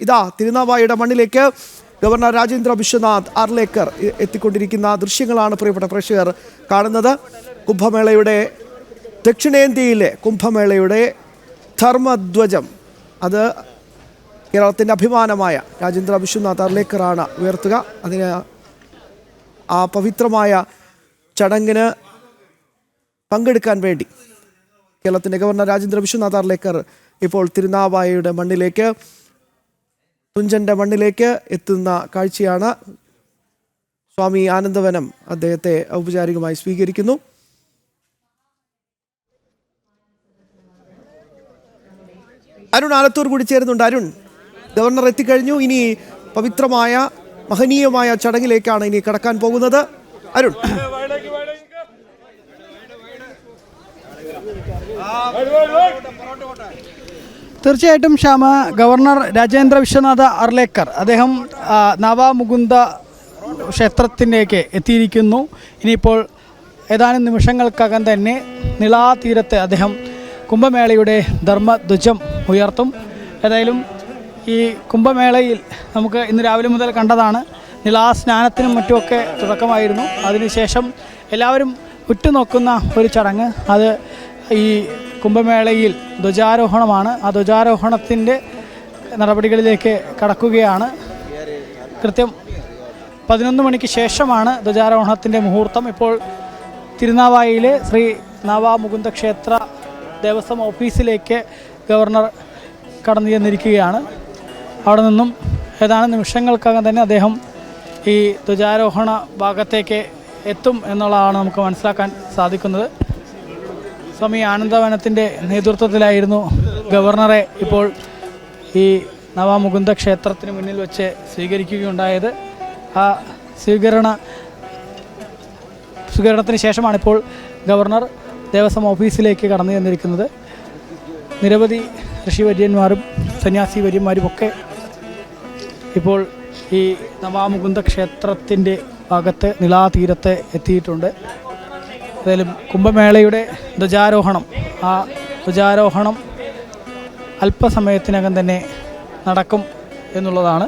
ഇതാ തിരുനാവായയുടെ മണ്ണിലേക്ക് ഗവർണർ രാജേന്ദ്ര വിശ്വനാഥ് ആർലേക്കർ എത്തിക്കൊണ്ടിരിക്കുന്ന ദൃശ്യങ്ങളാണ് പ്രിയപ്പെട്ട പ്രേക്ഷകർ കാണുന്നത്. കുംഭമേളയുടെ ദക്ഷിണേന്ത്യയിലെ കുംഭമേളയുടെ ധർമ്മധ്വജം അത് കേരളത്തിൻ്റെ അഭിമാനമായ രാജേന്ദ്ര വിശ്വനാഥ് ആർലേക്കറാണ് ഉയർത്തുക. അതിന് ആ പവിത്രമായ ചടങ്ങിന് പങ്കെടുക്കാൻ വേണ്ടി കേരളത്തിൻ്റെ ഗവർണർ രാജേന്ദ്ര വിശ്വനാഥ് ആർലേക്കർ ഇപ്പോൾ തിരുനാവായയുടെ മണ്ണിലേക്ക്, തുഞ്ചൻ്റെ മണ്ണിലേക്ക് എത്തുന്ന കാഴ്ചയാണ്. സ്വാമി ആനന്ദവനം അദ്ദേഹത്തെ ഔപചാരികമായി സ്വീകരിക്കുന്നു. അരുൺ ആലത്തൂർ കൂടി ചേരുന്നുണ്ട്. അരുൺ, ഗവർണർ എത്തിക്കഴിഞ്ഞു. ഇനി പവിത്രമായ മഹനീയമായ ചടങ്ങിലേക്കാണ് ഇനി കടക്കാൻ പോകുന്നത്. അരുൺ. തീർച്ചയായിട്ടും ശ്യാമ, ഗവർണർ രാജേന്ദ്ര വിശ്വനാഥ ആർലേക്കർ അദ്ദേഹം നവാമുകുന്ദ ക്ഷേത്രത്തിലേക്ക് എത്തിയിരിക്കുന്നു. ഇനിയിപ്പോൾ ഏതാനും നിമിഷങ്ങൾക്കകം തന്നെ നിളാതീരത്ത് അദ്ദേഹം കുംഭമേളയുടെ ധർമ്മധ്വജം ഉയർത്തും. ഏതായാലും ഈ കുംഭമേളയിൽ നമുക്ക് ഇന്ന് രാവിലെ മുതൽ കണ്ടതാണ്, നിളാസ്നാനത്തിനും മറ്റുമൊക്കെ തുടക്കമായിരുന്നു. അതിനുശേഷം എല്ലാവരും ഉറ്റുനോക്കുന്ന ഒരു ചടങ്ങ് അത് ഈ കുംഭമേളയിൽ ധ്വജാരോഹണമാണ്. ആ ധ്വജാരോഹണത്തിൻ്റെ നടപടികളിലേക്ക് കടക്കുകയാണ്. കൃത്യം 11 മണിക്ക് ശേഷമാണ് ധ്വജാരോഹണത്തിൻ്റെ മുഹൂർത്തം. ഇപ്പോൾ തിരുനാവായയിലെ ശ്രീ നവാമുകുന്ദ ക്ഷേത്ര ദേവസ്വം ഓഫീസിലേക്ക് ഗവർണർ കടന്നു ചെന്നിരിക്കുകയാണ്. അവിടെ നിന്നും ഏതാനും നിമിഷങ്ങൾക്കകം തന്നെ അദ്ദേഹം ഈ ധ്വജാരോഹണ ഭാഗത്തേക്ക് എത്തും എന്നുള്ളതാണ് നമുക്ക് മനസ്സിലാക്കാൻ സാധിക്കുന്നത്. സ്വാമി ആനന്ദവനത്തിൻ്റെ നേതൃത്വത്തിലായിരുന്നു ഗവർണറെ ഇപ്പോൾ ഈ നവാമുകുന്ദ ക്ഷേത്രത്തിന് മുന്നിൽ വെച്ച് സ്വീകരിക്കുകയുണ്ടായത്. ആ സ്വീകരണത്തിന് ശേഷമാണിപ്പോൾ ഗവർണർ ദേവസ്വം ഓഫീസിലേക്ക് കടന്നു ചെന്നിരിക്കുന്നത്. നിരവധി ഋഷിവര്യന്മാരും സന്യാസി വര്യന്മാരുമൊക്കെ ഇപ്പോൾ ഈ നവാമുകുന്ദ ക്ഷേത്രത്തിൻ്റെ ഭാഗത്ത് നിളാതീരത്ത് എത്തിയിട്ടുണ്ട്. ഏതായാലും കുംഭമേളയുടെ ധ്വജാരോഹണം, ആ ധ്വജാരോഹണം അല്പസമയത്തിനകം തന്നെ നടക്കും എന്നുള്ളതാണ്